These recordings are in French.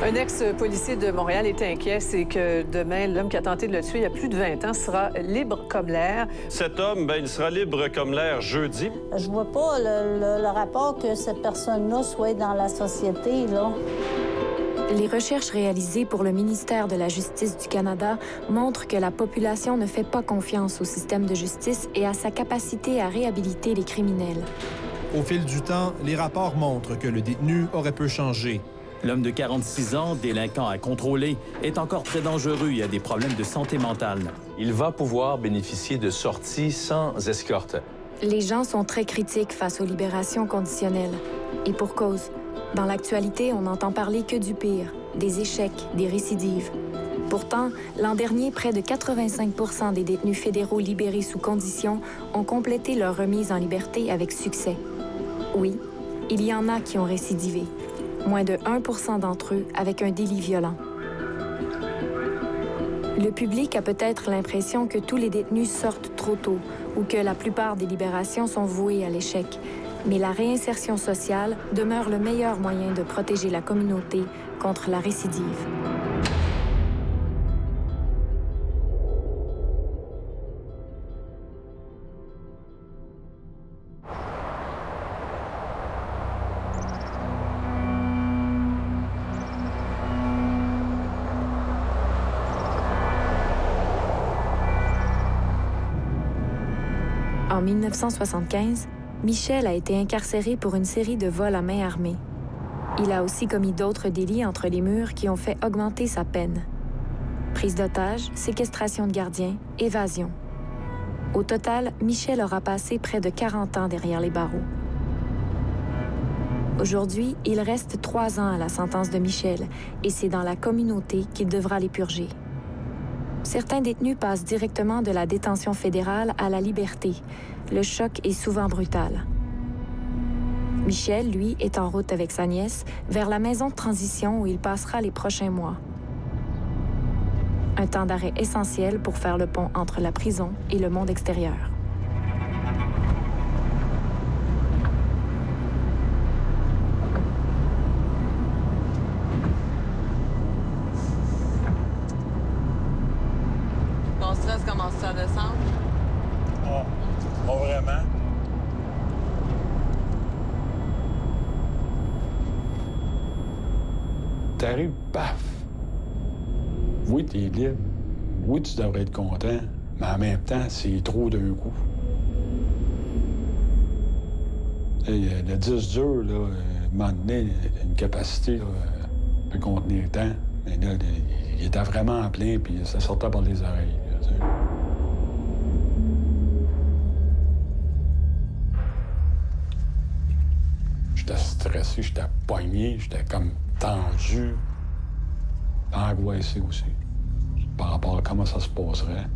Un ex-policier de Montréal est inquiet. C'est que demain, l'homme qui a tenté de le tuer il y a plus de 20 ans sera libre comme l'air. Cet homme, il sera libre comme l'air jeudi. Je vois pas le rapport que cette personne-là soit dans la société, là. Les recherches réalisées pour le ministère de la Justice du Canada montrent que la population ne fait pas confiance au système de justice et à sa capacité à réhabiliter les criminels. Au fil du temps, les rapports montrent que le détenu aurait peu changé. L'homme de 46 ans, délinquant à contrôler, est encore très dangereux et a des problèmes de santé mentale. Il va pouvoir bénéficier de sorties sans escorte. Les gens sont très critiques face aux libérations conditionnelles. Et pour cause. Dans l'actualité, on n'entend parler que du pire, des échecs, des récidives. Pourtant, l'an dernier, près de 85 des détenus fédéraux libérés sous condition ont complété leur remise en liberté avec succès. Oui, il y en a qui ont récidivé. Moins de 1 d'entre eux avec un délit violent. Le public a peut-être l'impression que tous les détenus sortent trop tôt ou que la plupart des libérations sont vouées à l'échec. Mais la réinsertion sociale demeure le meilleur moyen de protéger la communauté contre la récidive. En 1975, Michel a été incarcéré pour une série de vols à main armée. Il a aussi commis d'autres délits entre les murs qui ont fait augmenter sa peine. Prise d'otages, séquestration de gardiens, évasion. Au total, Michel aura passé près de 40 ans derrière les barreaux. Aujourd'hui, il reste 3 ans à la sentence de Michel et c'est dans la communauté qu'il devra les purger. Certains détenus passent directement de la détention fédérale à la liberté. Le choc est souvent brutal. Michel, lui, est en route avec sa nièce vers la maison de transition où il passera les prochains mois. Un temps d'arrêt essentiel pour faire le pont entre la prison et le monde extérieur. Ton stress commence à descendre? Non, pas vraiment. T'arrives, paf! Oui, t'es libre. Oui, tu devrais être content, mais en même temps, c'est trop d'un coup. Et le disque dur, là, à un moment donné, il a une capacité, là, de contenir le temps. Mais là, il était vraiment en plein, puis ça sortait par les oreilles. Là, tu sais. J'étais stressé, j'étais pogné, j'étais comme tendu, angoissé aussi, par rapport à comment ça se passerait.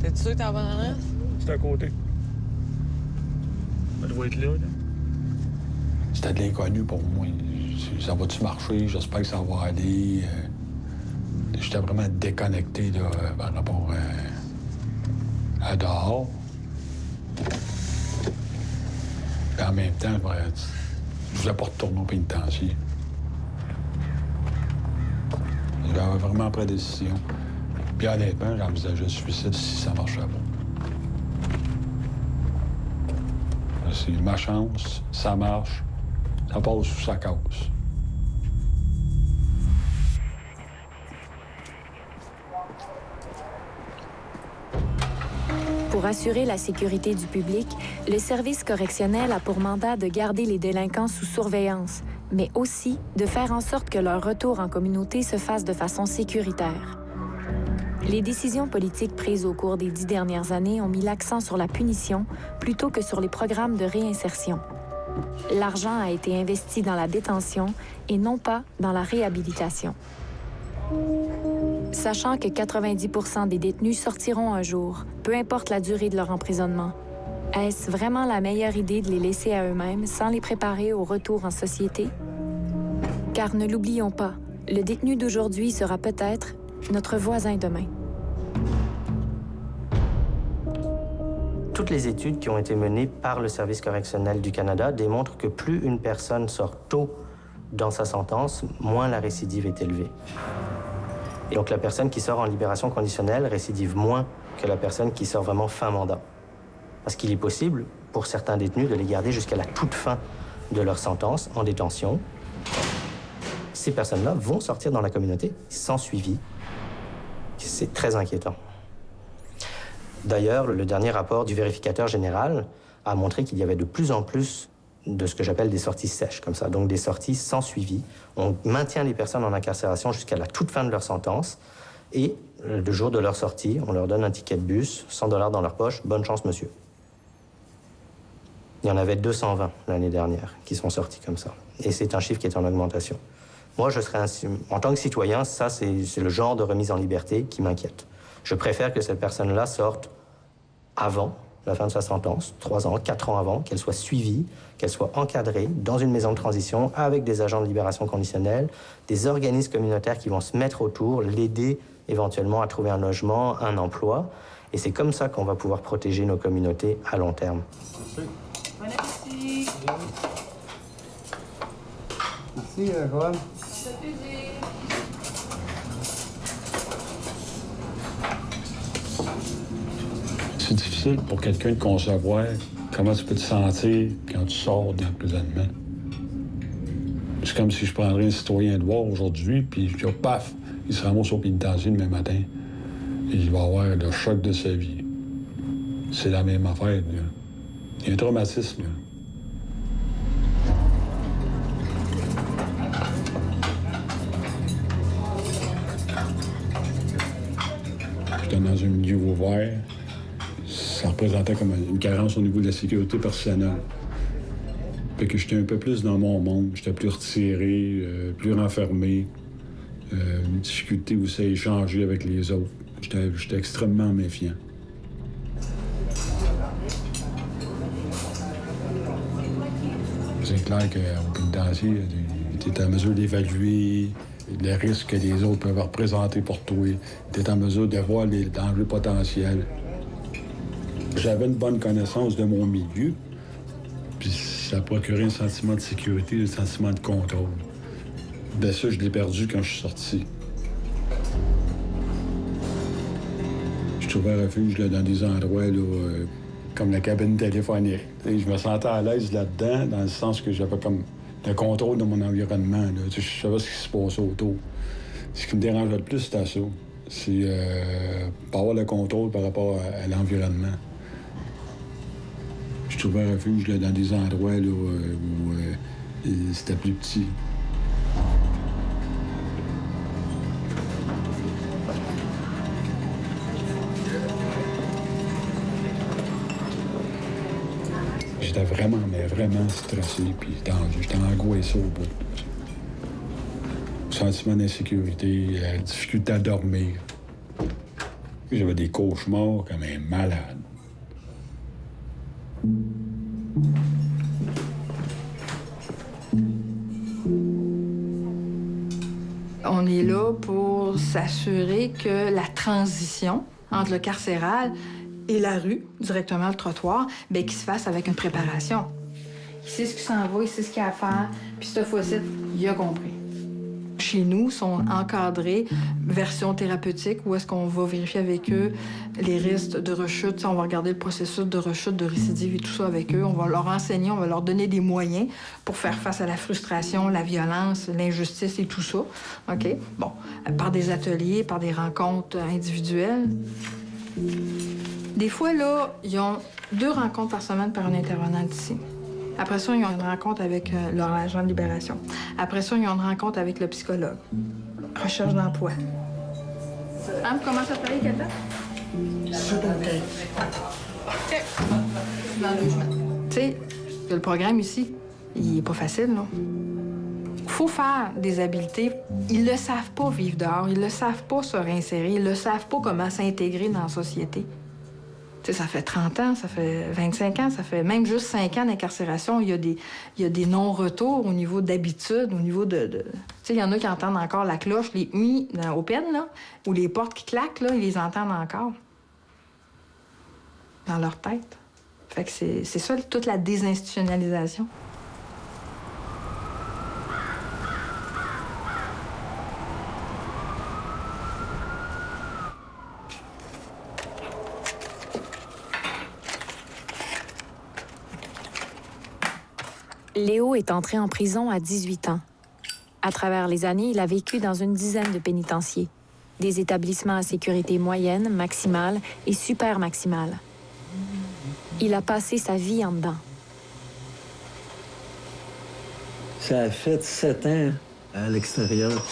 T'es-tu sûr que t'es en bonne adresse? C'est à côté. Ça doit être là, là. C'était de l'inconnu pour moi. Ça va-tu marcher? J'espère que ça va aller. J'étais vraiment déconnecté là, par rapport à dehors. Et en même temps, je voulais pas retourner au pénitencier. J'avais vraiment pris la décision. Puis honnêtement, j'envisageais le suicide si ça marchait pas. C'est ma chance, ça marche, ça passe sous sa cause. Pour assurer la sécurité du public, le service correctionnel a pour mandat de garder les délinquants sous surveillance, mais aussi de faire en sorte que leur retour en communauté se fasse de façon sécuritaire. Les décisions politiques prises au cours des 10 dernières années ont mis l'accent sur la punition plutôt que sur les programmes de réinsertion. L'argent a été investi dans la détention et non pas dans la réhabilitation. Sachant que 90% des détenus sortiront un jour, peu importe la durée de leur emprisonnement, est-ce vraiment la meilleure idée de les laisser à eux-mêmes sans les préparer au retour en société? Car ne l'oublions pas, le détenu d'aujourd'hui sera peut-être notre voisin demain. Toutes les études qui ont été menées par le Service correctionnel du Canada démontrent que plus une personne sort tôt dans sa sentence, moins la récidive est élevée. Et donc la personne qui sort en libération conditionnelle récidive moins que la personne qui sort vraiment fin mandat. Parce qu'il est possible, pour certains détenus, de les garder jusqu'à la toute fin de leur sentence en détention. Ces personnes-là vont sortir dans la communauté sans suivi. C'est très inquiétant. D'ailleurs, le dernier rapport du vérificateur général a montré qu'il y avait de plus en plus de ce que j'appelle des sorties sèches, comme ça, donc des sorties sans suivi. On maintient les personnes en incarcération jusqu'à la toute fin de leur sentence et le jour de leur sortie, on leur donne un ticket de bus, 100 $ dans leur poche, bonne chance monsieur. Il y en avait 220 l'année dernière qui sont sortis comme ça. Et c'est un chiffre qui est en augmentation. Moi, en tant que citoyen, ça, c'est le genre de remise en liberté qui m'inquiète. Je préfère que cette personne-là sorte avant la fin de sa sentence, 3 ans, 4 ans avant, qu'elle soit suivie, qu'elle soit encadrée dans une maison de transition avec des agents de libération conditionnelle, des organismes communautaires qui vont se mettre autour, l'aider éventuellement à trouver un logement, un emploi. Et c'est comme ça qu'on va pouvoir protéger nos communautés à long terme. Bon appétit! Merci, Joanne. Ça fait plaisir. C'est difficile pour quelqu'un de concevoir comment tu peux te sentir quand tu sors d'emprisonnement. C'est comme si je prendrais un citoyen de voir aujourd'hui, puis je dis, paf, il se ramasse au pénitencier demain matin. Et il va avoir le choc de sa vie. C'est la même affaire, là. Il y a un traumatisme, là. J'étais dans un milieu ouvert. Ça représentait comme une carence au niveau de la sécurité personnelle. Fait que j'étais un peu plus dans mon monde. J'étais plus retiré, plus renfermé. Une difficulté aussi à échanger avec les autres. J'étais extrêmement méfiant. C'est clair qu'au pénitencier, tu es en mesure d'évaluer les risques que les autres peuvent représenter pour toi. Tu es en mesure de voir les dangers potentiels. J'avais une bonne connaissance de mon milieu, puis ça procurait un sentiment de sécurité, un sentiment de contrôle. Ben ça, je l'ai perdu quand je suis sorti. Je trouvais refuge là, dans des endroits là, comme la cabine téléphonique. Et je me sentais à l'aise là-dedans, dans le sens que j'avais comme le contrôle de mon environnement. Là. Je savais ce qui se passait autour. Ce qui me dérangeait le plus, c'était ça. C'est pas avoir le contrôle par rapport à l'environnement. Je trouvais refuge là, dans des endroits là, où c'était plus petit. J'étais vraiment, mais vraiment stressé, puis tendu. J'étais angoissé au bout. Sentiment d'insécurité, difficulté à dormir. J'avais des cauchemars comme un malade. On est là pour s'assurer que la transition entre le carcéral et la rue, directement le trottoir, bien, qu'il se fasse avec une préparation. Il sait ce qui s'en va, il sait ce qu'il y a à faire, puis cette fois-ci, il a compris. Chez nous, sont encadrés, version thérapeutique, où est-ce qu'on va vérifier avec eux les risques de rechute. On va regarder le processus de rechute, de récidive et tout ça avec eux. On va leur enseigner, on va leur donner des moyens pour faire face à la frustration, la violence, l'injustice et tout ça. OK? Bon, par des ateliers, par des rencontres individuelles. Des fois, là, ils ont 2 rencontres par semaine par un intervenant d'ici. Après ça, ils ont une rencontre avec leur agent de libération. Après ça, ils ont une rencontre avec le psychologue. Recherche d'emploi. Anne, comment ça s'appelle, Kata? OK. Dans le logement. Tu sais, le programme ici, il est pas facile, là. Faut faire des habiletés. Ils le savent pas vivre dehors, ils le savent pas se réinsérer, ils le savent pas comment s'intégrer dans la société. Tu sais, ça fait 30 ans, ça fait 25 ans, ça fait même juste 5 ans d'incarcération. Il y a des non-retours au niveau d'habitude, au niveau de... Tu sais, il y en a qui entendent encore la cloche, les huit au pen, là, ou les portes qui claquent, là, ils les entendent encore. Dans leur tête. Fait que c'est ça, toute la désinstitutionnalisation. Léo est entré en prison à 18 ans. À travers les années, il a vécu dans une dizaine de pénitenciers. Des établissements à sécurité moyenne, maximale et super maximale. Il a passé sa vie en dedans. Ça a fait 7 ans à l'extérieur.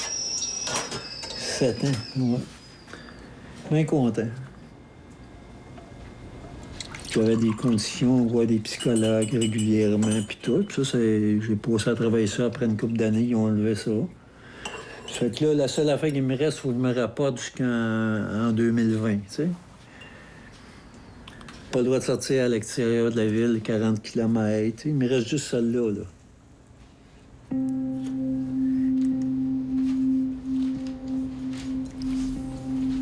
7 ans, moi. Bien content. J'avais des conditions, on voit des psychologues régulièrement, puis tout. Puis ça, j'ai passé à travailler ça après une couple d'années, ils ont enlevé ça. Fait que là, la seule affaire qui me reste, il faut que je me rapporte jusqu'en 2020, tu sais. Pas le droit de sortir à l'extérieur de la ville, 40 km. Il me reste juste celle-là, là.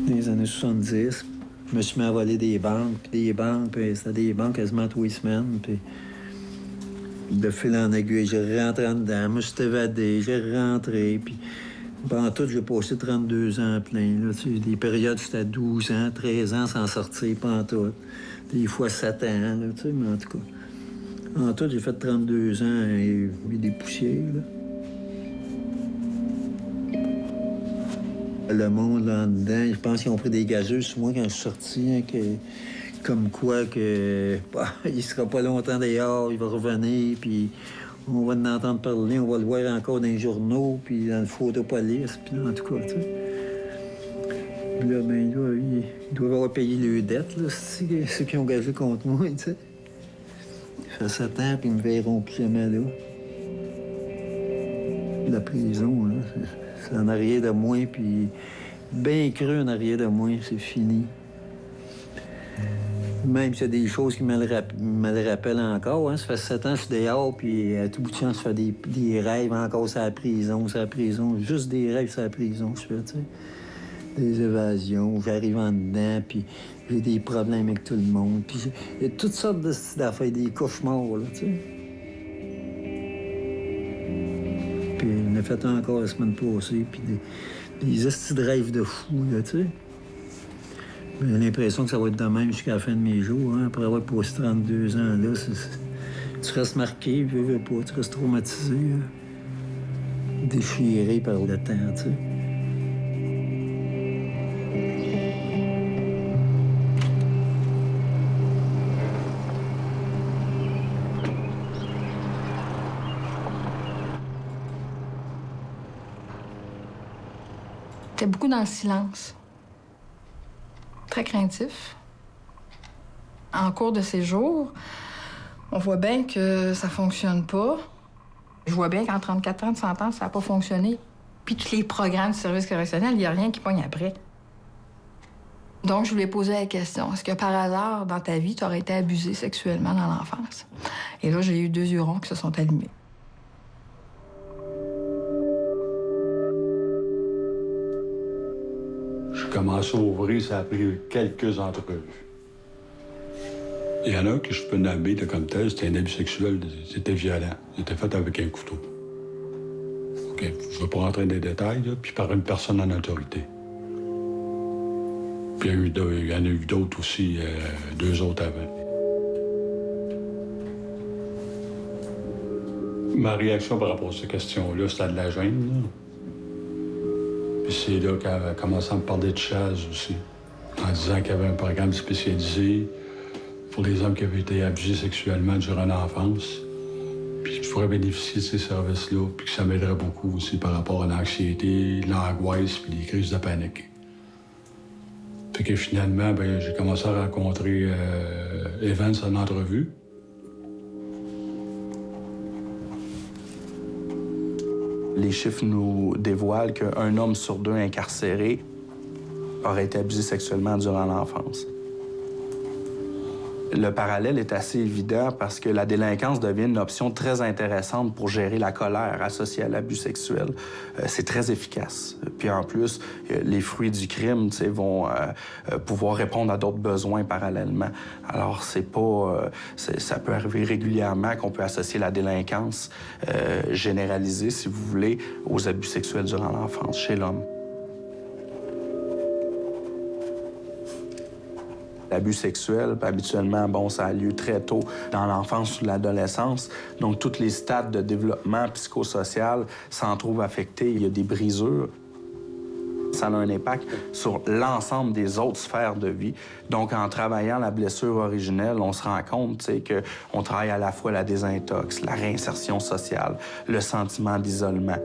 Dans les années 70, je me suis mis à voler des banques, puis c'était des banques quasiment tous les semaines, puis de fil en aiguille, j'ai rentré en dedans, je me suis évadé, j'ai rentré, puis en tout, j'ai passé 32 ans plein, là, tu sais, des périodes, c'était 12 ans, 13 ans sans sortir, pas en tout. Des fois 7 ans, là, tu sais, mais en tout cas. En tout, j'ai fait 32 ans et des poussières, là. Le monde là dedans, je pense qu'ils ont pris des gazeuses sur moi quand je suis sorti, hein, comme quoi que il sera pas longtemps dehors, il va revenir, puis on va en entendre parler, on va le voir encore dans les journaux, puis dans le photopolice, puis en tout cas, tu sais. Puis là, ben là, ils doivent avoir payé leurs dettes, là, ceux qui ont gagé contre moi, tu sais. Ça fait 7 ans, puis ils me verront plus jamais là. La prison, là, c'est en arrière de moi, puis bien cru en arrière de moi, c'est fini. Même s'il y a des choses qui me le rappellent encore, hein. Ça fait 7 ans que je suis dehors, puis à tout bout de champ, je fais des rêves encore sur la prison, juste des rêves sur la prison, je fais, tu sais. Des évasions, j'arrive en dedans, puis j'ai des problèmes avec tout le monde, puis il y a toutes sortes d'affaires, des cauchemars, là, tu sais. Puis on a fait encore la semaine passée, puis des estis de rêves de fou, là, tu sais. J'ai l'impression que ça va être de même jusqu'à la fin de mes jours, hein. Après avoir passé 32 ans là, tu restes marqué, veux pas, tu restes traumatisé, hein. Déchiré par le temps, tu sais. T'es beaucoup dans le silence. Très craintif. En cours de séjour, on voit bien que ça fonctionne pas. Je vois bien qu'en 34 ans de sentence, ça n'a pas fonctionné. Puis tous les programmes de service correctionnel, il n'y a rien qui pogne après. Donc, je lui ai posé la question, est-ce que par hasard, dans ta vie, tu aurais été abusé sexuellement dans l'enfance? Et là, j'ai eu 2 yeux ronds qui se sont allumés. J'ai commencé à ouvrir, ça a pris quelques entrevues. Il y en a que je peux nommer comme tel, c'était un abus sexuel, c'était violent. C'était fait avec un couteau. OK, je ne vais pas rentrer dans les détails, là, puis par une personne en autorité. Puis il y en a eu d'autres aussi, 2 autres avant. Ma réaction par rapport à cette question-là, c'était de la gêne, là. Puis c'est là qu'elle a commencé à me parler de chasse aussi, en disant qu'il y avait un programme spécialisé pour les hommes qui avaient été abusés sexuellement durant l'enfance. Puis je pourrais bénéficier de ces services-là, puis que ça m'aiderait beaucoup aussi par rapport à l'anxiété, l'angoisse, puis les crises de panique. Fait que finalement, ben, j'ai commencé à rencontrer Evans en entrevue. Les chiffres nous dévoilent qu'un homme sur 2 incarcérés aurait été abusé sexuellement durant l'enfance. Le parallèle est assez évident parce que la délinquance devient une option très intéressante pour gérer la colère associée à l'abus sexuel. C'est très efficace. Puis en plus, les fruits du crime vont pouvoir répondre à d'autres besoins parallèlement. Alors, ça peut arriver régulièrement qu'on peut associer la délinquance généralisée, si vous voulez, aux abus sexuels durant l'enfance chez l'homme. L'abus sexuel, habituellement, bon, ça a lieu très tôt dans l'enfance ou l'adolescence. Donc, tous les stades de développement psychosocial s'en trouvent affectés. Il y a des brisures. Ça a un impact sur l'ensemble des autres sphères de vie. Donc, en travaillant la blessure originelle, on se rend compte qu'on travaille à la fois la désintox, la réinsertion sociale, le sentiment d'isolement.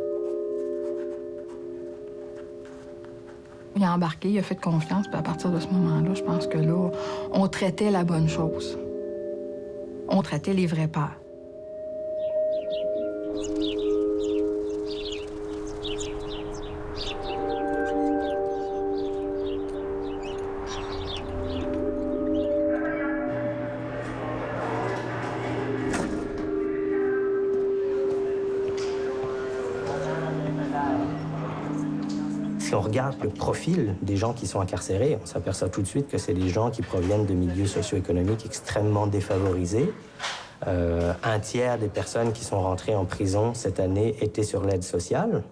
Il a embarqué, il a fait confiance, puis à partir de ce moment-là, je pense que là, on traitait la bonne chose. On traitait les vrais peurs. Si on regarde le profil des gens qui sont incarcérés, on s'aperçoit tout de suite que c'est des gens qui proviennent de milieux socio-économiques extrêmement défavorisés. Un tiers des personnes qui sont rentrées en prison cette année étaient sur l'aide sociale.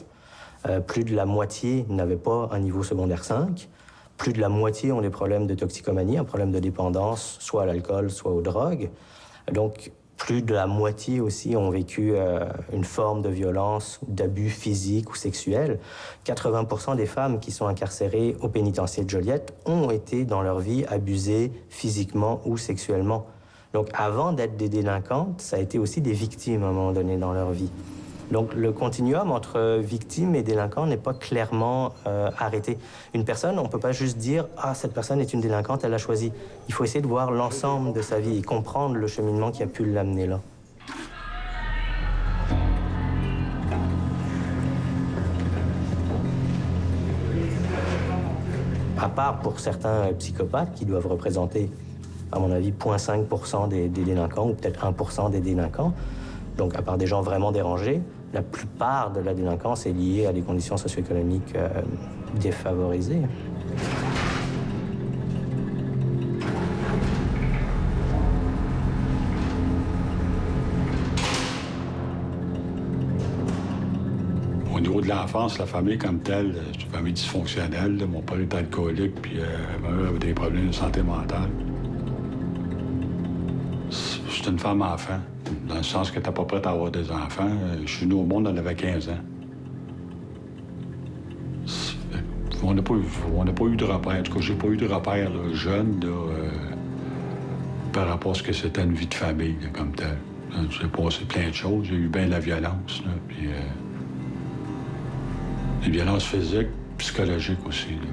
Plus de la moitié n'avaient pas un niveau secondaire 5. Plus de la moitié ont des problèmes de toxicomanie, un problème de dépendance, soit à l'alcool, soit aux drogues. Donc, plus de la moitié aussi ont vécu une forme de violence, d'abus physiques ou sexuels. 80% des femmes qui sont incarcérées au pénitencier de Joliette ont été dans leur vie abusées physiquement ou sexuellement. Donc avant d'être des délinquantes, ça a été aussi des victimes à un moment donné dans leur vie. Donc le continuum entre victime et délinquant n'est pas clairement arrêté. Une personne, on ne peut pas juste dire « Ah, cette personne est une délinquante, elle l'a choisi ». Il faut essayer de voir l'ensemble de sa vie et comprendre le cheminement qui a pu l'amener là. À part pour certains psychopathes qui doivent représenter, à mon avis, 0,5% des délinquants ou peut-être 1% des délinquants, donc à part des gens vraiment dérangés, la plupart de la délinquance est liée à des conditions socio-économiques défavorisées. Au niveau de l'enfance, la famille comme telle, c'est une famille dysfonctionnelle. Mon père est alcoolique, puis ma mère avait des problèmes de santé mentale. C'est une femme enfant, dans le sens qu'elle n'était pas prête à avoir des enfants. Je suis venu au monde, elle avait 15 ans. On n'a pas eu de repère. En tout cas, j'ai pas eu de repère là, jeune là, par rapport à ce que c'était une vie de famille là, comme telle. J'ai passé plein de choses. J'ai eu bien de la violence, là, puis des violences physiques, psychologiques aussi. Là.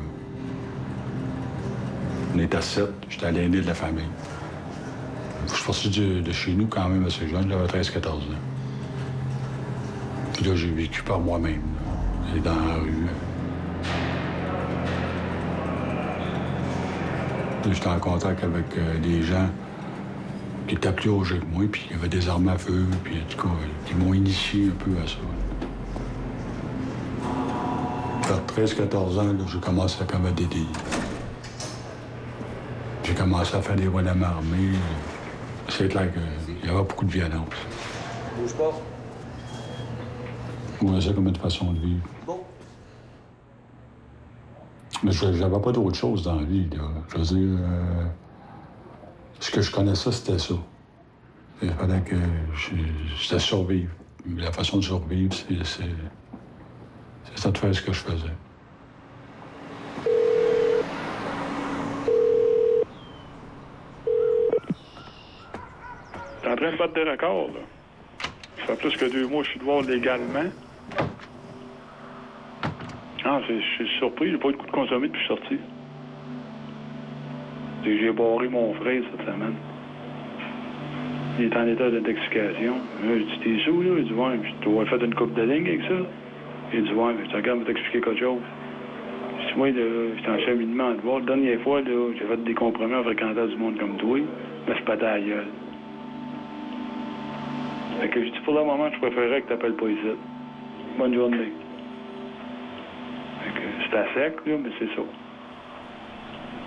On était 7, j'étais l'aîné de la famille. Je suis sorti de chez nous quand même assez jeune, j'avais 13-14 ans. Puis là, j'ai vécu par moi-même, là, et dans la rue. J'étais en contact avec des gens qui étaient plus âgés que moi, puis il y avait des armes à feu, puis en tout cas, ils m'ont initié un peu à ça. Vers 13-14 ans, j'ai commencé à commettre des délits. J'ai commencé à faire des bonhommes armés. C'est clair qu'il y avait beaucoup de violence. Bouge pas. On voyait ça comme une façon de vivre. Bon. Mais j'avais pas d'autre chose dans la vie, là. Je veux dire, ce que je connaissais, c'était ça. Il fallait que c'était survivre. La façon de survivre, c'est ça de faire ce que je faisais. T'es en train de battre des records, là. Ça fait plus que 2 mois que je suis dehors légalement. Ah, je suis surpris, j'ai pas eu de coup de consommer depuis que je suis sorti. J'ai barré mon frère cette semaine. Il est en état d'intoxication. J'ai dit, t'es sous, là? Il dit, ouais, puis tu as fait une coupe de ligne avec ça? Il dit, ouais, mais regarde, je vais t'expliquer quelque chose. Je dis, moi, j'étais en cheminement de voir. La dernière fois, là, j'ai fait des compromis en fréquentant du monde comme toi, mais c'est pas ta gueule. Fait que je dis, pour le moment, je préférerais que t'appelles pas ici. Bonne journée. Fait que c'est à sec, là, mais c'est ça.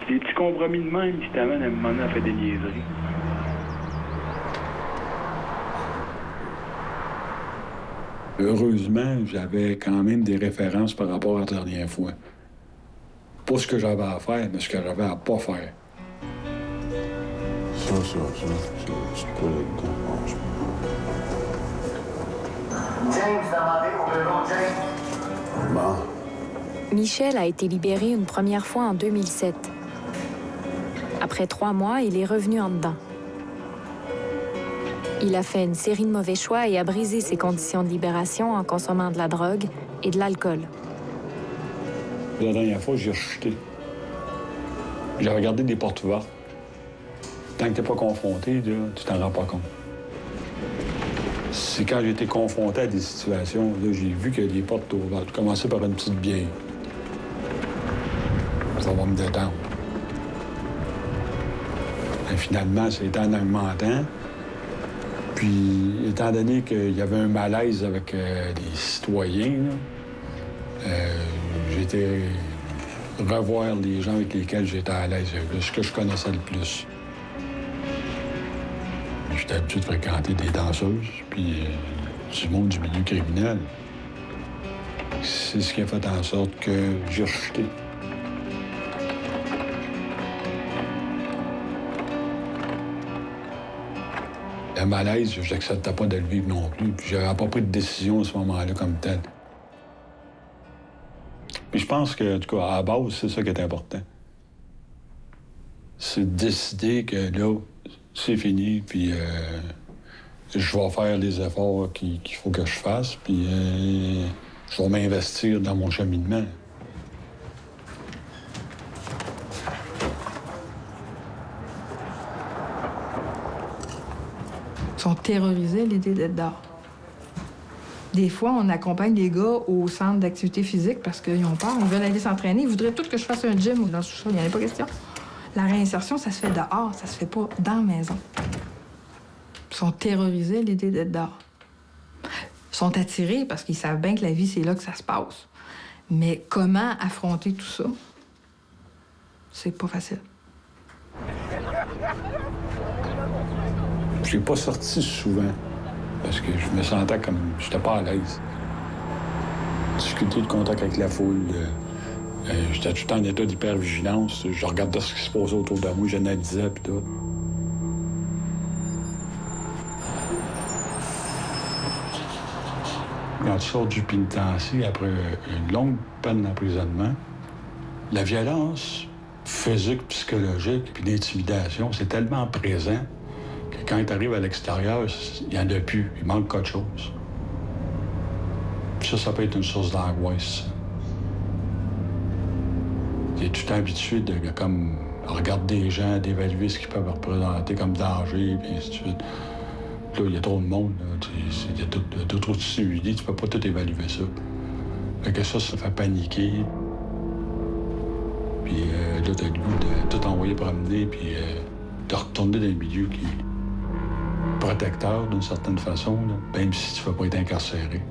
Les petits compromis de même qui t'amènent à un moment donné à faire des niaiseries. Heureusement, j'avais quand même des références par rapport à la dernière fois. Pas ce que j'avais à faire, mais ce que j'avais à pas faire. Ça, c'est pas là-dedans, je pense. James, demandez au bureau, James. Bon. Michel a été libéré une première fois en 2007. Après 3 mois, il est revenu en dedans. Il a fait une série de mauvais choix et a brisé ses conditions de libération en consommant de la drogue et de l'alcool. La dernière fois, j'ai rechuté. J'ai regardé des portes ouvertes. Tant que t'es pas confronté, là, tu t'en rends pas compte. C'est quand j'ai été confronté à des situations, là, j'ai vu que les portes étaient ouvertes. J'ai commencé par une petite bière. Ça va me détendre. Et finalement, c'était en augmentant. Puis, étant donné qu'il y avait un malaise avec les citoyens, j'ai été revoir les gens avec lesquels j'étais à l'aise, ce que je connaissais le plus. J'étais habitué de fréquenter des danseuses, puis du monde du milieu criminel. C'est ce qui a fait en sorte que j'ai rechuté. Le malaise, je n'acceptais pas de le vivre non plus, puis j'avais pas pris de décision à ce moment-là comme tel. Puis je pense que, en tout cas, à la base, c'est ça qui est important. C'est de décider que là, c'est fini, puis je vais faire les efforts qu'il faut que je fasse, puis je vais m'investir dans mon cheminement. Ils sont terrorisés à l'idée d'être dehors. Des fois, on accompagne les gars au centre d'activité physique parce qu'ils ont peur, ils veulent aller s'entraîner. Ils voudraient tous que je fasse un gym ou dans le sous-sol, il n'y en a pas question. La réinsertion, ça se fait dehors, ça se fait pas dans la maison. Ils sont terrorisés à l'idée d'être dehors. Ils sont attirés parce qu'ils savent bien que la vie, c'est là que ça se passe. Mais comment affronter tout ça? C'est pas facile. Je n'ai pas sorti souvent parce que je me sentais comme... J'étais pas à l'aise. Difficulté de contact avec la foule. J'étais tout le temps en état d'hypervigilance. Je regardais ce qui se passait autour de moi, j'analysais puis tout. Quand tu sors du pénitencier après une longue peine d'emprisonnement, la violence physique, psychologique puis l'intimidation, c'est tellement présent que quand tu arrives à l'extérieur, il n'y en a plus. Il manque quelque chose. Puis ça peut être une source d'angoisse. Tu es tout le temps habitué de comme, regarder les gens, d'évaluer ce qu'ils peuvent représenter comme danger, puis ainsi de suite. Là, il y a trop de monde. Il y a trop de stimuli, tu peux pas tout évaluer ça. Fait que ça fait paniquer. Puis là, t'as le goût de tout envoyer promener, puis de retourner dans le milieu qui est protecteur d'une certaine façon, là, même si tu ne vas pas être incarcéré.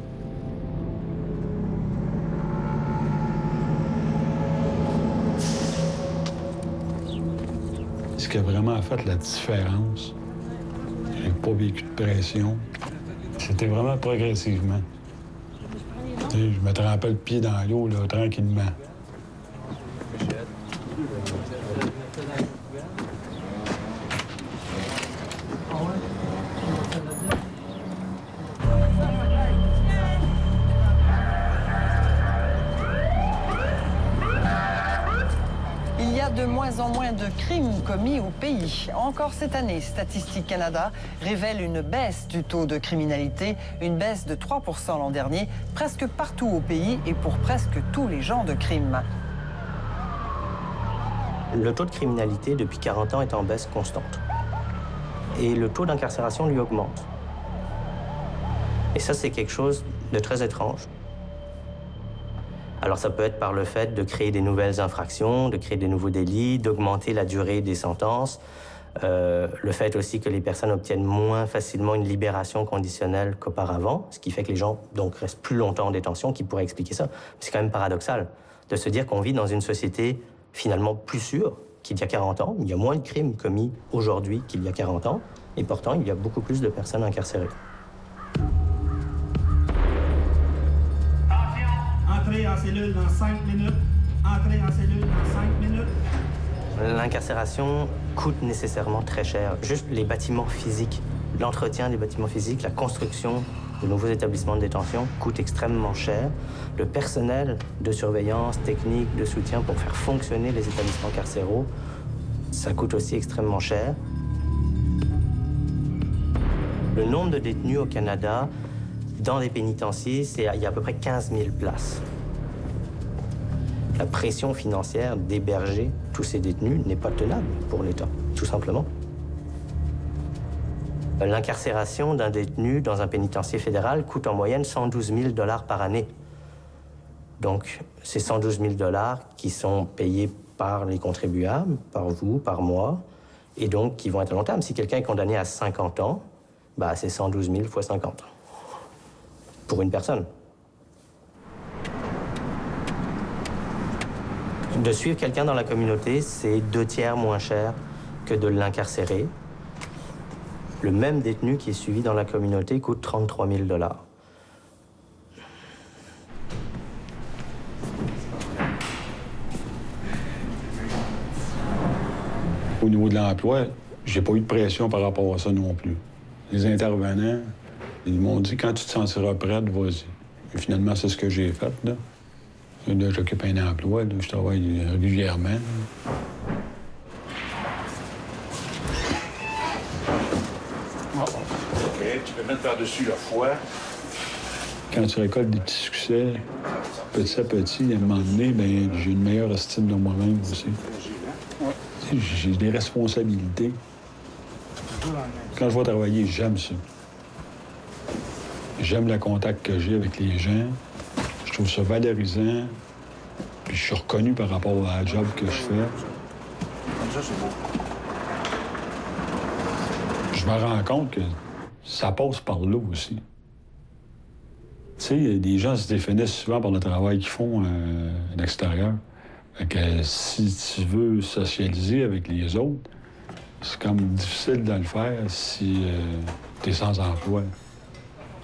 Ce qui a vraiment fait la différence, j'ai pas vécu de pression. C'était vraiment progressivement. Je me trempais le pied dans l'eau, là, tranquillement. Il y a de moins en moins de crimes commis au pays. Encore cette année, Statistique Canada révèle une baisse du taux de criminalité, une baisse de 3% l'an dernier, presque partout au pays et pour presque tous les genres de crimes. Le taux de criminalité, depuis 40 ans, est en baisse constante. Et le taux d'incarcération lui augmente. Et ça, c'est quelque chose de très étrange. Alors, ça peut être par le fait de créer des nouvelles infractions, de créer des nouveaux délits, d'augmenter la durée des sentences, le fait aussi que les personnes obtiennent moins facilement une libération conditionnelle qu'auparavant, ce qui fait que les gens donc restent plus longtemps en détention, qui pourrait expliquer ça. C'est quand même paradoxal de se dire qu'on vit dans une société finalement plus sûre qu'il y a 40 ans. Il y a moins de crimes commis aujourd'hui qu'il y a 40 ans, et pourtant, il y a beaucoup plus de personnes incarcérées. Entrez en cellule dans 5 minutes. Entrez en cellule dans 5 minutes. L'incarcération coûte nécessairement très cher. Juste les bâtiments physiques, l'entretien des bâtiments physiques, la construction de nouveaux établissements de détention coûte extrêmement cher. Le personnel de surveillance, technique, de soutien pour faire fonctionner les établissements carcéraux, ça coûte aussi extrêmement cher. Le nombre de détenus au Canada, dans les pénitenciers, il y a à peu près 15 000 places. La pression financière d'héberger tous ces détenus n'est pas tenable pour l'État, tout simplement. L'incarcération d'un détenu dans un pénitencier fédéral coûte en moyenne 112 000 $ par année. Donc, c'est 112 000 $ qui sont payés par les contribuables, par vous, par moi, et donc qui vont être à long terme. Si quelqu'un est condamné à 50 ans, bah, c'est 112 000 fois 50 pour une personne. De suivre quelqu'un dans la communauté, c'est 2/3 moins cher que de l'incarcérer. Le même détenu qui est suivi dans la communauté coûte 33 000 $. Au niveau de l'emploi, j'ai pas eu de pression par rapport à ça non plus. Les intervenants, ils m'ont dit, quand tu te sentiras prête, vas-y. Et finalement, c'est ce que j'ai fait, là. Là, j'occupe un emploi, là, je travaille régulièrement. OK, tu peux mettre par-dessus le foie. Quand tu récoltes des petits succès, petit à petit, à un moment donné, bien, j'ai une meilleure estime de moi-même aussi. J'ai des responsabilités. Quand je vais travailler, j'aime ça. J'aime le contact que j'ai avec les gens. Je trouve ça valorisant. Puis je suis reconnu par rapport à la job que je fais. Comme ça, c'est beau. Je me rends compte que ça passe par là aussi. Tu sais, les gens se définissent souvent par le travail qu'ils font à l'extérieur. Fait que si tu veux socialiser avec les autres, c'est comme difficile de le faire si tu es sans emploi.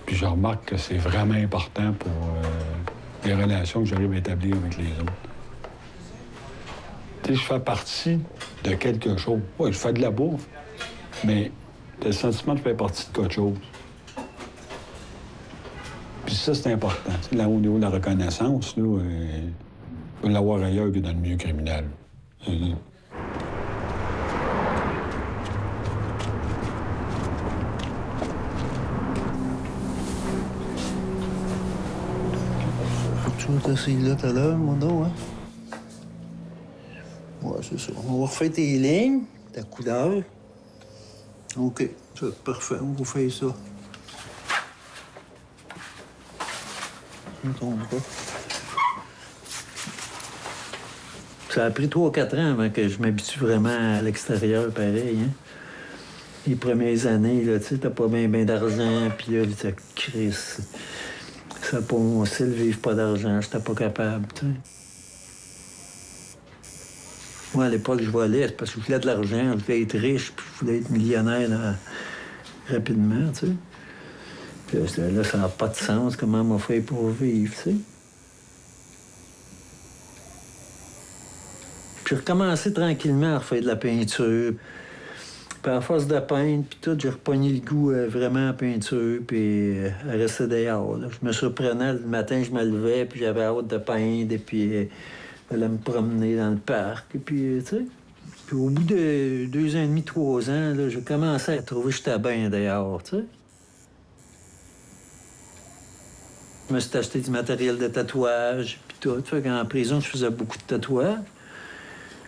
Puis je remarque que c'est vraiment important pour les relations que j'arrive à établir avec les autres. Tu sais, je fais partie de quelque chose. Oui, je fais de la bouffe, mais t'as le sentiment de faire partie de quelque chose. Puis ça, c'est important. T'sais, là, au niveau de la reconnaissance, là, on peut l'avoir ailleurs que dans le milieu criminel. Tu vas t'essayer là tout à l'heure, mon dos, hein? Ouais, c'est ça. On va refaire tes lignes, ta couleur. OK, ça, parfait. On va faire ça. Ton bras. Ça a pris 3-4 ans avant que je m'habitue vraiment à l'extérieur, pareil, hein? Les premières années, là, tu sais, t'as pas bien d'argent, puis là, tu Chris. Ça n'a pas mon style, vivre pas d'argent, j'étais pas capable, tu sais. Moi, à l'époque, je volais, c'est parce que je voulais de l'argent, je voulais être riche, puis je voulais être millionnaire là, rapidement, tu sais. Puis là, ça n'a pas de sens, comment on m'a fait pour vivre, tu sais. Puis j'ai recommencé tranquillement à refaire de la peinture. Puis à force de peindre, puis tout, j'ai repogné le goût vraiment à peinture, puis à rester dehors. Là. Je me surprenais, le matin, je me levais, puis j'avais hâte de peindre, et puis j'allais me promener dans le parc, et puis, tu sais. Puis au bout de 2 ans et demi, 3 ans, là, j'ai commencé à trouver que j'étais bien dehors, tu sais. Je me suis acheté du matériel de tatouage, puis tout. Fait qu'en prison, je faisais beaucoup de tatouages.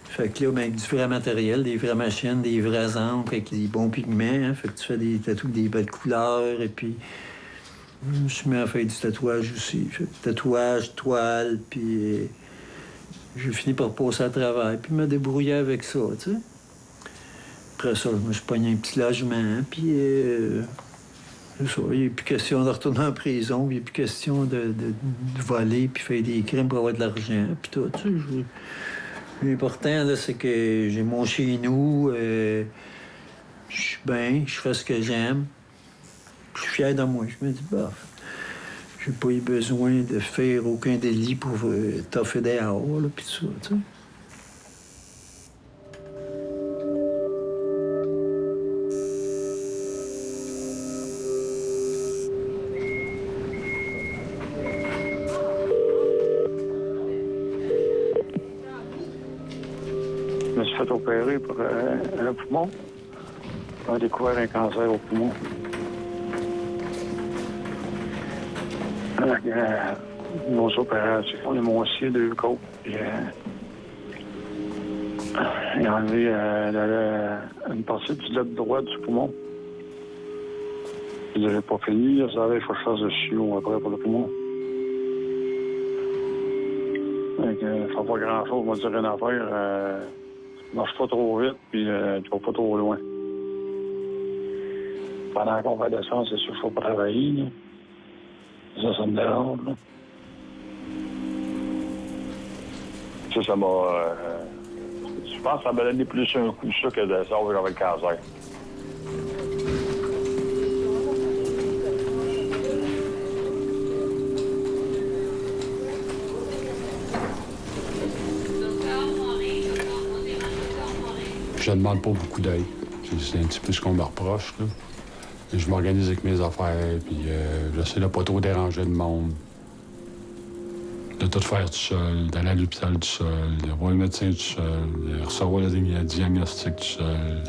Fait que là, ben, avec du vrai matériel, des vraies machines, des vrais encres, avec des bons pigments. Hein? Fait que tu fais des tatouages, des belles couleurs. Et puis, je me suis mis à faire du tatouage aussi. Fait que tatouage, toile, puis j'ai fini par passer à travers, puis me débrouiller avec ça, tu sais. Après ça, je me suis pogné un petit logement, puis c'est ça. Il n'est plus question de retourner en prison, il n'est plus question de voler, puis faire des crimes pour avoir de l'argent, puis tout, tu sais. L'important, là, c'est que j'ai mon chez-nous, je suis bien, je fais ce que j'aime. Je suis fier de moi. Je me dis, bah, j'ai pas eu besoin de faire aucun délit pour toffer dehors, là, puis tout ça, tu sais. fait opérer pour un poumon. On a découvert un cancer au poumon. Une grosse opération. On a monté 2 côtes. Puis, il a enlevé une partie du lobe droit du poumon. Il n'avait pas fini. Il savait qu'il faut que je fasse de chimio après pour le poumon. Donc, ça ne fait pas grand-chose. On va dire une affaire. Marche pas trop vite, puis tu vas pas trop loin. Pendant qu'on fait descendre, c'est sûr qu'il ne faut pas travailler. Là. Ça me dérange. Là. Ça m'a... je pense que ça m'a donné plus un coup ça que de ça avec le cancer. Je ne demande pas beaucoup d'aide. C'est un petit peu ce qu'on me reproche. Là. Je m'organise avec mes affaires, puis j'essaie de pas trop déranger le monde. De tout faire tout seul, d'aller à l'hôpital tout seul, de voir le médecin tout seul, de recevoir le diagnostic tout seul,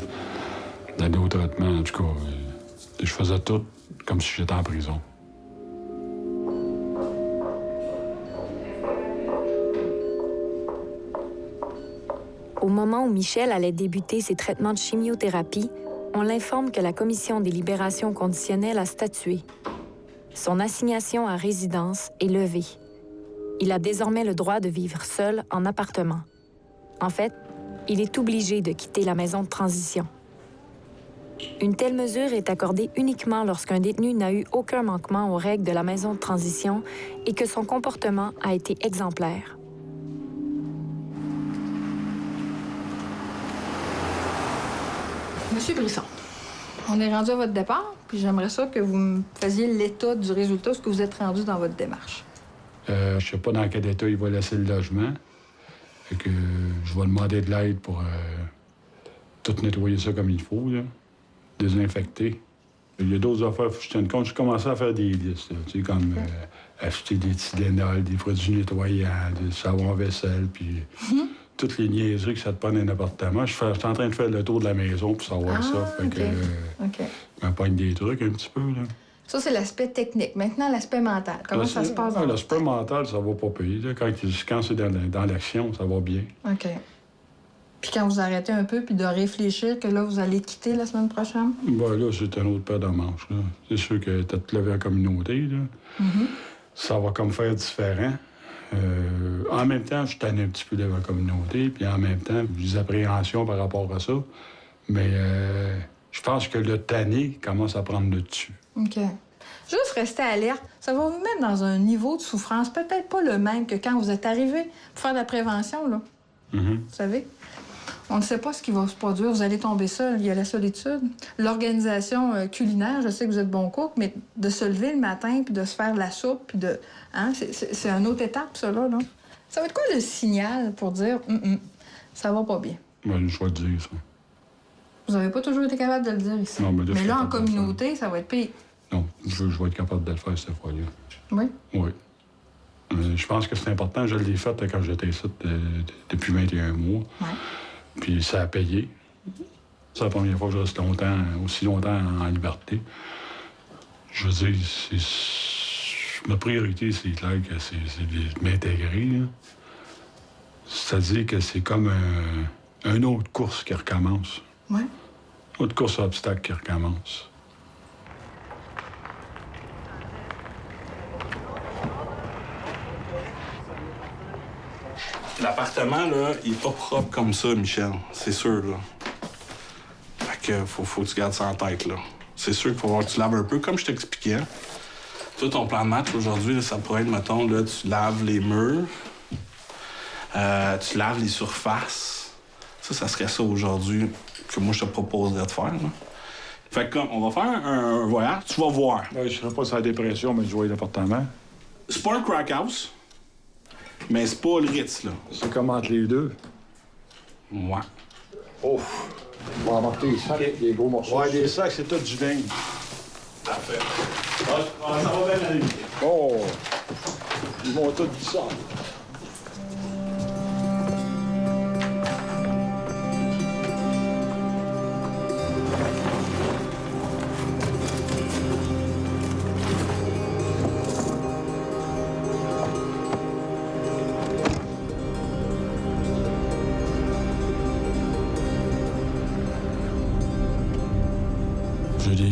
d'aller au traitement, en tout cas. Je faisais tout comme si j'étais en prison. Au moment où Michel allait débuter ses traitements de chimiothérapie, on l'informe que la Commission des libérations conditionnelles a statué. Son assignation à résidence est levée. Il a désormais le droit de vivre seul en appartement. En fait, il est obligé de quitter la maison de transition. Une telle mesure est accordée uniquement lorsqu'un détenu n'a eu aucun manquement aux règles de la maison de transition et que son comportement a été exemplaire. Monsieur Brisson, on est rendu à votre départ, puis j'aimerais ça que vous me faisiez l'état du résultat, ce que vous êtes rendu dans votre démarche. Je sais pas dans quel état il va laisser le logement. Fait que je vais demander de l'aide pour tout nettoyer ça comme il faut, là. Désinfecter. Il y a d'autres affaires, faut que je tienne compte. Je commençais à faire des listes, là, tu sais, comme acheter des Tylenol, des produits nettoyants, des savons vaisselle, puis toutes les niaiseries que ça te prend dans un appartement. Je suis en train de faire le tour de la maison pour savoir ça. Fait que je m'empoigne des trucs un petit peu, là. Ça, c'est l'aspect technique. Maintenant, l'aspect mental. Comment ça se passe dans votre l'aspect mental, ça va pas payer. Là. Quand c'est dans l'action, ça va bien. OK. Puis quand vous arrêtez un peu, puis de réfléchir que là, vous allez quitter la semaine prochaine? Ben là, c'est un autre paire de manches. C'est sûr que t'as te levé en communauté. Là. Ça va comme faire différent. En même temps, je tanne un petit peu de la communauté, puis en même temps, des appréhensions par rapport à ça. Mais je pense que le tanné commence à prendre le dessus. OK. Juste rester alerte. Ça va vous mettre dans un niveau de souffrance peut-être pas le même que quand vous êtes arrivé pour faire de la prévention, là. Vous savez? On ne sait pas ce qui va se produire. Vous allez tomber seul. Il y a la solitude. L'organisation culinaire, je sais que vous êtes bon cook, mais de se lever le matin puis de se faire de la soupe, puis de... Hein? C'est une autre étape, ça, là. Ça va être quoi le signal pour dire ça va pas bien? Ben, je vais le dire, ça. Vous n'avez pas toujours été capable de le dire ici. Non, mais là, en communauté, ça va être pire. Non, je vais être capable de le faire cette fois-là. Oui? Oui. Je pense que c'est important. Je l'ai fait quand j'étais ici depuis 21 mois. Oui. Puis ça a payé. C'est la première fois que je reste aussi longtemps en liberté. Je veux dire, ma priorité, c'est clair que c'est de m'intégrer. Là. C'est-à-dire que c'est comme une autre course qui recommence. Oui. Autre course à obstacles qui recommence. L'appartement, là, il est pas propre comme ça, Michel. C'est sûr, là. Fait que faut que tu gardes ça en tête, là. C'est sûr qu'il faut voir que tu laves un peu, comme je t'expliquais. Toi, ton plan de match aujourd'hui, là, ça pourrait être, mettons, là, tu laves les murs, tu laves les surfaces. Ça serait ça aujourd'hui que moi, je te proposerais de faire, là. Fait que, on va faire un voyage, tu vas voir. Ouais, je serais pas sur la dépression, mais je vois l'appartement. C'est pas un crack house, mais c'est pas le Ritz, là. C'est comme entre les deux. Ouais. Oh! On va emporter des sacs, des gros morceaux. Ouais, des sacs, c'est tout du dingue. Parfait. Ça va bien aller. Oh! Ils vont tout du sang.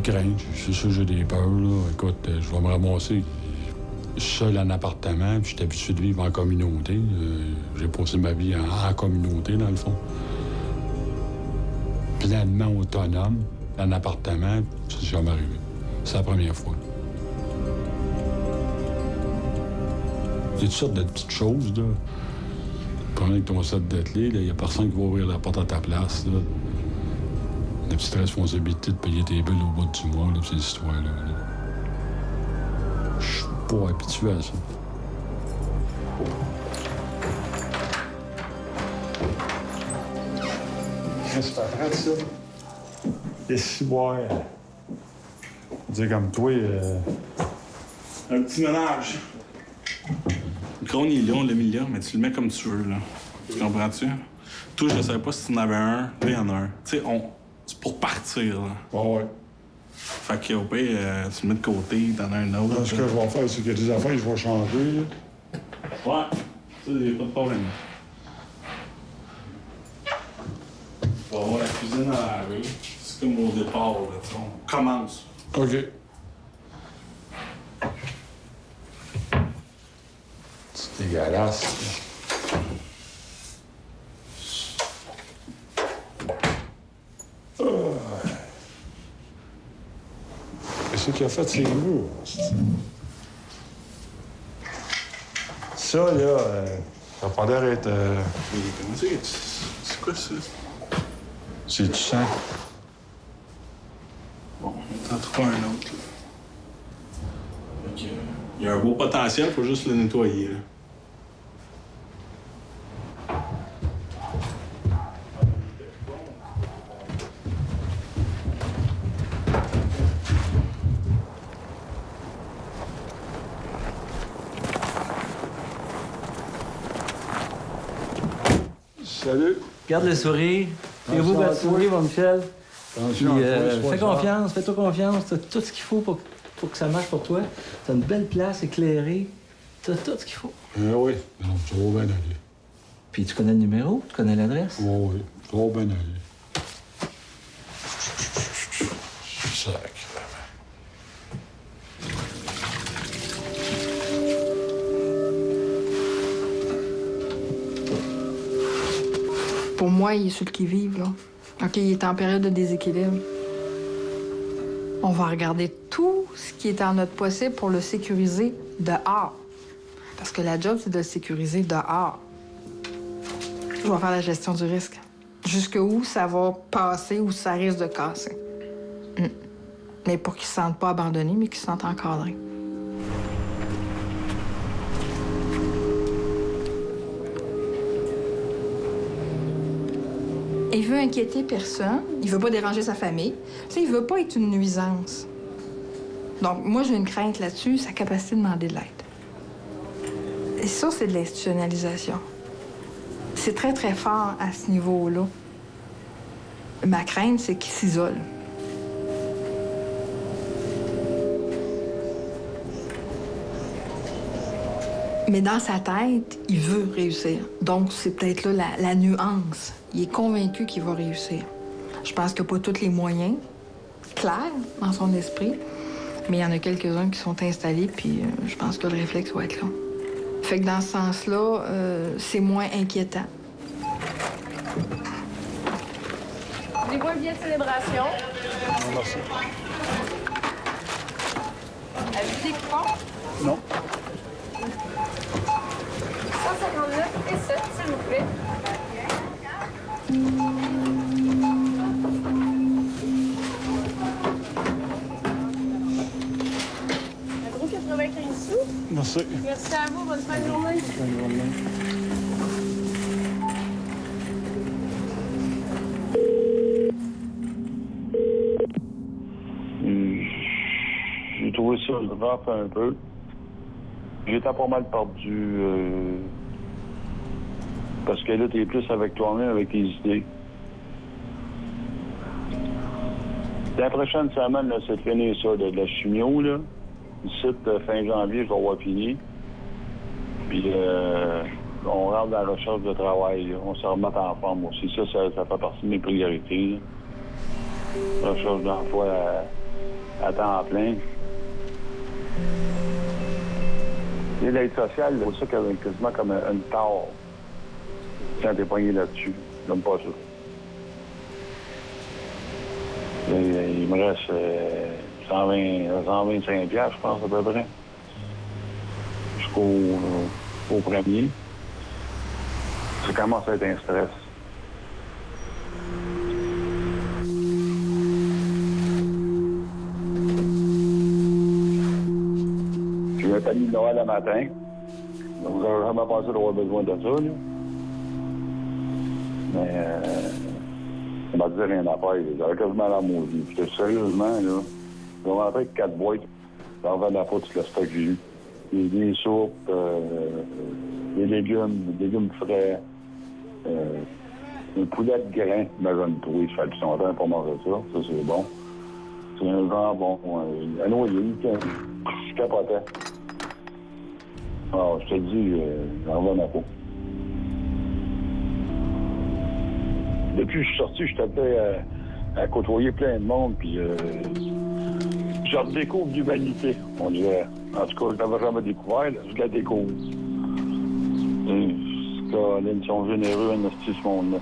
crainte. C'est sûr que j'ai des peurs, là. Écoute, je vais me ramasser seul en appartement, puis je suis habitué de vivre en communauté. J'ai passé ma vie en communauté, dans le fond. Pleinement autonome, en appartement, ça c'est jamais arrivé. C'est la première fois. Il y a toutes sortes de petites choses, là. Pendant avec ton set de clés, il n'y a personne qui va ouvrir la porte à ta place, là. La petite responsabilité de payer tes billes au bout du mois, là, ces histoires-là. Là. Je suis pas habitué à ça. Qu'est-ce que ça prend, ça? Les ciboires. Dire comme toi, Un petit ménage. Le crâne, il est là, on l'a mis là, mais tu le mets comme tu veux, là. Tu comprends-tu? Toi, je savais pas si tu en avais un. Là, il y en a un. Tu sais, c'est pour partir, là. Ouais. Fait que, au pire, tu le mets de côté, t'en as un autre. Là, ce que je vais faire, c'est qu'il y a des affaires que je vais changer, là. Ouais, ça, y a pas de problème. On va avoir la cuisine à laver. C'est comme au départ, là, tu sais. On commence. OK. C'est dégueulasse. Qu'est-ce qu'il a fait, c'est murs? Ça, là, ça a pas l'air d'être... Comment c'est? C'est quoi ça? C'est du sang. Bon, on t'en trouve un autre, là. Fait que, il y a un beau potentiel, faut juste le nettoyer, là. Salut. Garde le sourire. Fais-vous votre sourire, mon Michel. Puis, fais confiance, fais-toi confiance. T'as tout ce qu'il faut pour que ça marche pour toi. T'as une belle place éclairée. T'as tout ce qu'il faut. Oui. Non, tu vas bien aller. Puis tu connais le numéro? Tu connais l'adresse? Oui, tu vas bien aller. Sacrément. Pour moi, il est sur le qui-vive, là. OK, il est en période de déséquilibre. On va regarder tout ce qui est en notre possible pour le sécuriser dehors. Parce que la job, c'est de le sécuriser dehors. Je vais faire la gestion du risque. Jusqu'où ça va passer ou ça risque de casser. Mais pour qu'ils ne se sentent pas abandonnés, mais qu'ils se sentent encadrés. Il veut inquiéter personne, il veut pas déranger sa famille, tu sais, il veut pas être une nuisance. Donc, moi, j'ai une crainte là-dessus, sa capacité de demander de l'aide. Et ça, c'est de l'institutionnalisation. C'est très, très fort à ce niveau-là. Ma crainte, c'est qu'il s'isole. Mais dans sa tête, il veut réussir. Donc, c'est peut-être là la nuance. Il est convaincu qu'il va réussir. Je pense qu'il n'a pas tous les moyens clairs dans son esprit, mais il y en a quelques-uns qui sont installés, puis je pense que le réflexe va être là. Fait que dans ce sens-là, c'est moins inquiétant. Voulez-vous un billet de célébration? Merci. Avez-vous des coupons? Non. 159 et 7, s'il vous plaît. Un gros 95 sous. Merci. Merci à vous. Bonne fin de journée. Bonne journée. J'ai trouvé ça rough un peu. J'étais pas mal perdu. Parce que là, t'es plus avec toi-même, avec tes idées. La prochaine semaine, là, c'est de finir ça, de la chimio, là. Ici, fin janvier, je vais avoir fini. Puis, on rentre dans la recherche de travail, là. On se remet en forme aussi. Ça fait partie de mes priorités, là. Recherche d'emploi à temps plein. Et l'aide sociale, c'est ça quasiment comme une tare quand t'es pogné là-dessus. J'aime pas ça. Il me reste 125 piastres, je pense, à peu près. Jusqu'au premier. Ça commence à être un stress. J'ai un panier de Noël le matin. Donc, j'aurais jamais pensé d'avoir besoin de ça, là. Mais, ça m'a dit rien à faire. J'avais quasiment la maudit. Puis, sérieusement, là, je vais rentrer avec 4 boîtes. J'en vends la faute sur le stock que j'ai eu. Des soupes, des légumes frais, un poulet de grain, imagine-toi, ça fait du longtemps pour manger ça, ça c'est bon. C'est un jambon, un noyer, je capotais. Alors, je te dis, j'en vais ma peau. Depuis que je suis sorti, je t'appelais à côtoyer plein de monde, puis je redécouvre l'humanité, on dirait. En tout cas, je l'avais jamais découvert, là, je la découvre. Ils sont généreux en ce monde-là.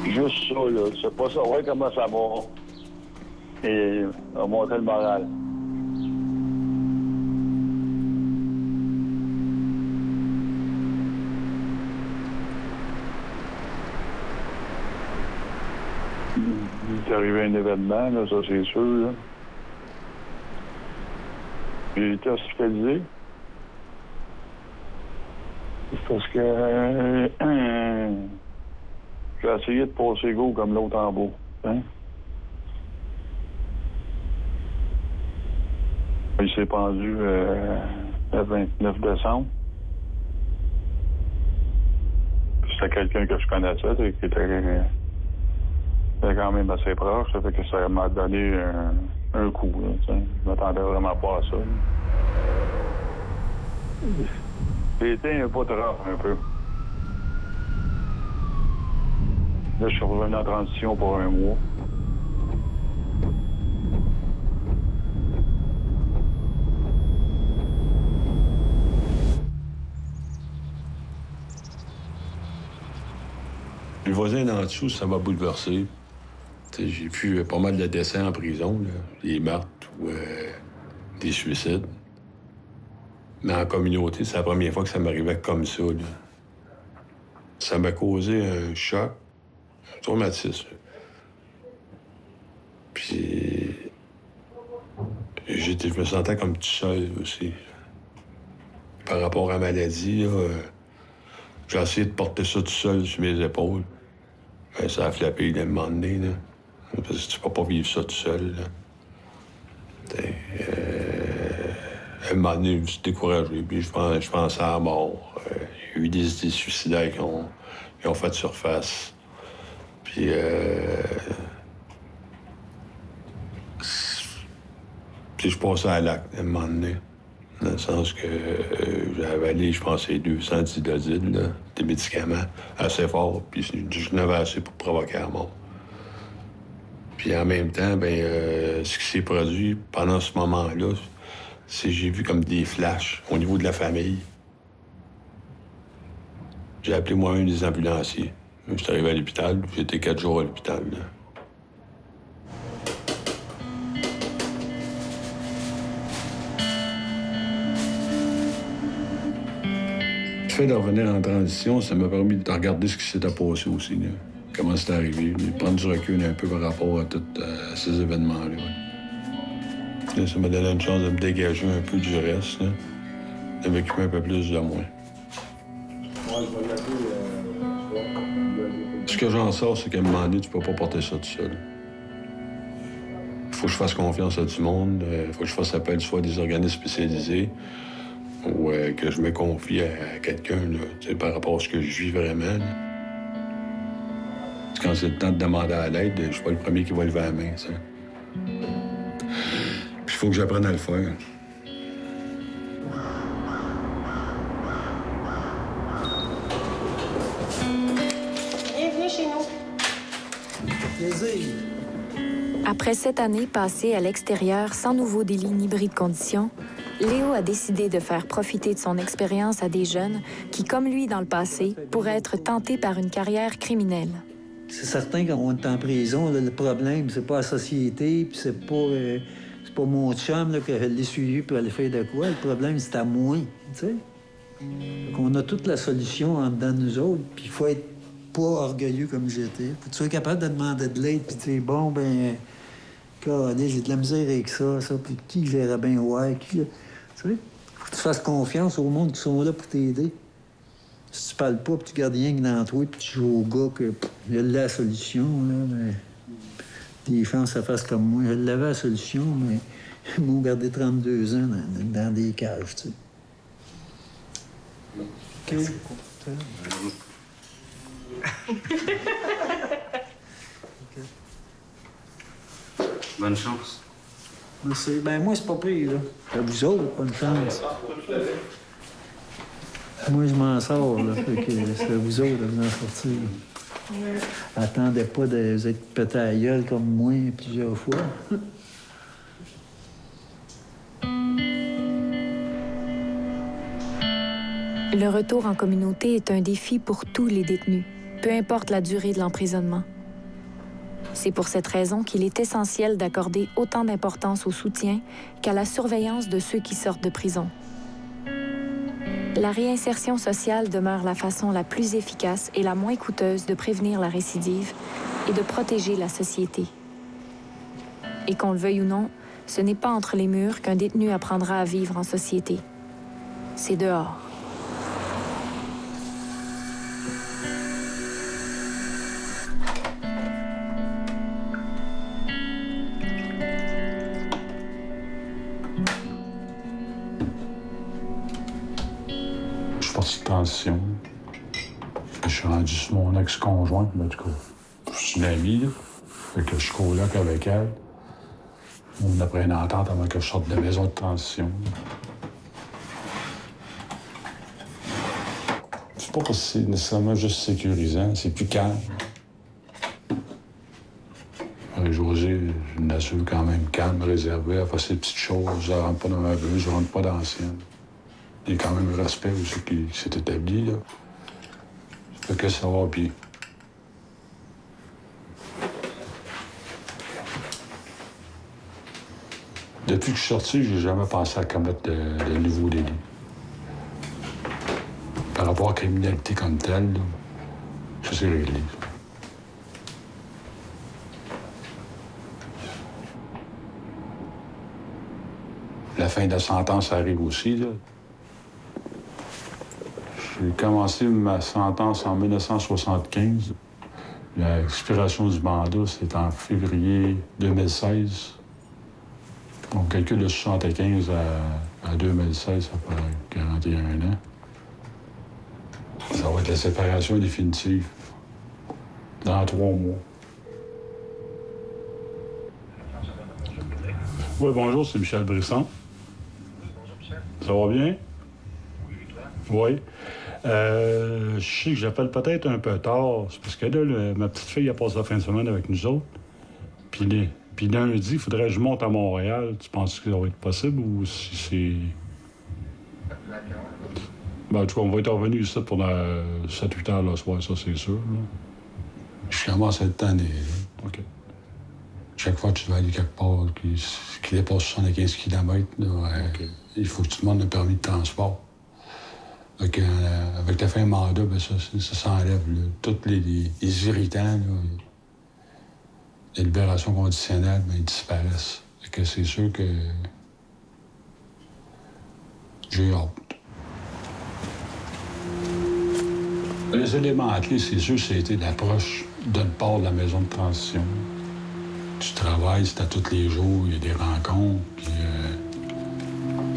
Juste ça, là, c'est pas savoir comment ça va. Et monter le moral. Il est arrivé un événement, là, ça c'est sûr. Là. J'ai été hospitalisé. Parce que j'ai essayé de passer go comme l'autre en bas. Hein? Il s'est pendu le 29 décembre. C'était quelqu'un que je connaissais, qui était quand même assez proche. Ça fait que ça m'a donné un coup. Là, je m'attendais vraiment pas à ça. J'ai été un peu trop, un peu. Là, je suis revenu en transition pour un mois. Le voisin d'en dessous, ça m'a bouleversé. J'ai vu pas mal de décès en prison, là, des meurtres ou des suicides. Mais en communauté, c'est la première fois que ça m'arrivait comme ça. Là. Ça m'a causé un choc, un traumatisme. Puis, je me sentais comme tout seul aussi. Par rapport à la maladie, là, j'ai essayé de porter ça tout seul sur mes épaules. Ben, ça a flappé d'un moment donné, là. Parce que tu peux pas vivre ça tout seul, là. À un moment donné, je me suis découragé, puis je pensais à la mort. Il y a eu des idées suicidaires qui ont fait surface. Puis, puis je passais à l'acte à un moment donné. Dans le sens que j'ai avalé, je pense, 200 d'idodine, là, des médicaments assez forts, puis je n'avais assez pour provoquer la mort. Puis en même temps, ce qui s'est produit pendant ce moment-là, c'est que j'ai vu comme des flashs au niveau de la famille. J'ai appelé moi un des ambulanciers. Je suis arrivé à l'hôpital, j'étais 4 jours à l'hôpital. Là. Le fait de revenir en transition, ça m'a permis de regarder ce qui s'était passé aussi, là. Comment c'est arrivé, de prendre du recul un peu par rapport à tous ces événements-là. Ouais. Là, ça m'a donné une chance de me dégager un peu du reste, là, de m'occuper un peu plus de moi. Ce que j'en sors, c'est qu'à un moment donné, tu peux pas porter ça tout seul. Il faut que je fasse confiance à du monde, il faut que je fasse appel soit à des organismes spécialisés ou que je me confie à quelqu'un par rapport à ce que je vis vraiment. Là. Quand c'est le temps de demander à l'aide, je suis pas le premier qui va lever la main, ça. Puis il faut que j'apprenne à le faire. Bienvenue chez nous. Plaisir. Après 7 années passées à l'extérieur sans nouveau délit ni bris de conditions, Léo a décidé de faire profiter de son expérience à des jeunes qui, comme lui dans le passé, pourraient être tentés par une carrière criminelle. C'est certain qu'on est en prison, là, le problème, c'est pas la société, puis c'est pas mon chum là, que je l'ai suivi pour aller faire de quoi. Le problème, c'est à moi, tu sais. On a toute la solution en dedans de nous autres, puis il faut être pas orgueilleux comme j'étais. Faut que tu sois capable de demander de l'aide, puis tu sais, bon, ben, allez, j'ai de la misère avec ça, puis qui gérait bien, ouais, qui... Tu sais, faut que tu fasses confiance au monde qui sont là pour t'aider. Si tu parles pas, puis tu gardes rien que dans toi, puis tu joues au gars que il y a la solution, là, mais des chances ça fasse comme moi. Je l'avais la solution, mais ils m'ont gardé 32 ans dans des cages, tu sais. Bonne chance. Merci. Ben moi, c'est pas pire, là. À vous autres, bonne chance. Moi, je m'en sors, là. Fait que c'est à vous autres de vous en sortir. Ouais. Attendez pas de vous être pété à la gueule comme moi plusieurs fois. Le retour en communauté est un défi pour tous les détenus, peu importe la durée de l'emprisonnement. C'est pour cette raison qu'il est essentiel d'accorder autant d'importance au soutien qu'à la surveillance de ceux qui sortent de prison. La réinsertion sociale demeure la façon la plus efficace et la moins coûteuse de prévenir la récidive et de protéger la société. Et qu'on le veuille ou non, ce n'est pas entre les murs qu'un détenu apprendra à vivre en société. C'est dehors. Sortie de transition. Je suis rendu sur mon ex-conjointe, mais en tout cas, je suis une amie, là. Fait que je suis coloc avec elle. On a pris une entente avant que je sorte de la maison de transition. C'est pas parce que c'est nécessairement juste sécurisant, c'est plus calme. Avec José, j'ai une nature quand même calme, réservée, elle fait ses petites choses, je rentre pas dans ma bulle, je rentre pas dans la sienne. Il y a quand même un respect aussi qui s'est établi, là. Ça fait que ça va bien. Depuis que je suis sorti, j'ai jamais pensé à commettre de nouveaux délits. Par rapport à la criminalité comme telle, là, ça c'est réglé. La fin de la sentence arrive aussi, là. J'ai commencé ma sentence en 1975. L'expiration du mandat, c'est en février 2016. On calcule de 75 à 2016, ça fait 41 ans. Ça va être la séparation définitive dans 3 mois. Oui, bonjour, c'est Michel Brisson. Ça va bien? Oui. Je sais que j'appelle peut-être un peu tard, c'est parce que là, ma petite fille a passé la fin de semaine avec nous autres. Puis lundi, il faudrait que je monte à Montréal. Tu penses que ça va être possible ou si c'est... Ben, en tout cas, on va être revenu ici pour 7-8 heures le soir, ça c'est sûr. Là. Je commence à être tanné. OK. Chaque fois que tu vas aller quelque part qui dépasse 75 km, là, okay. Il faut que tu demandes un permis de transport. Donc, avec la fin de mandat, ben ça s'enlève. Tous les irritants, là, les libérations conditionnelles, ben, ils disparaissent. Fait que c'est sûr que j'ai hâte. Les éléments clés, c'est sûr, c'était l'approche d'une part de la maison de transition. Tu travailles, c'est à tous les jours, il y a des rencontres, puis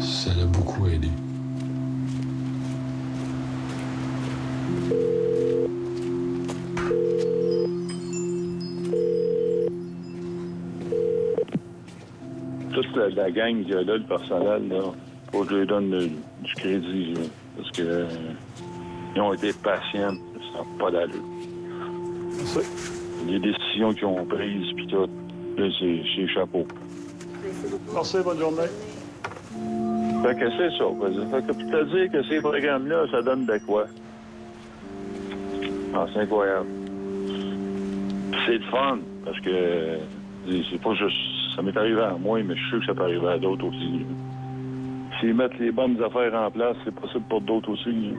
ça l'a beaucoup aidé. Toute la gang qui a là, le personnel, là, faut que je lui donne du crédit, là, parce que ils ont été patients, ça n'a pas d'allure. Les décisions qu'ils ont prises, puis tout, Là, c'est chapeau. Merci, bonne journée. Fait que c'est ça. Fait que pour te dire que ces programmes-là, ça donne de quoi? Ah, c'est incroyable. Puis c'est le fun, parce que c'est pas juste... Ça m'est arrivé à moi, mais je suis sûr que ça peut arriver à d'autres aussi. S'ils mettent les bonnes affaires en place, c'est possible pour d'autres aussi.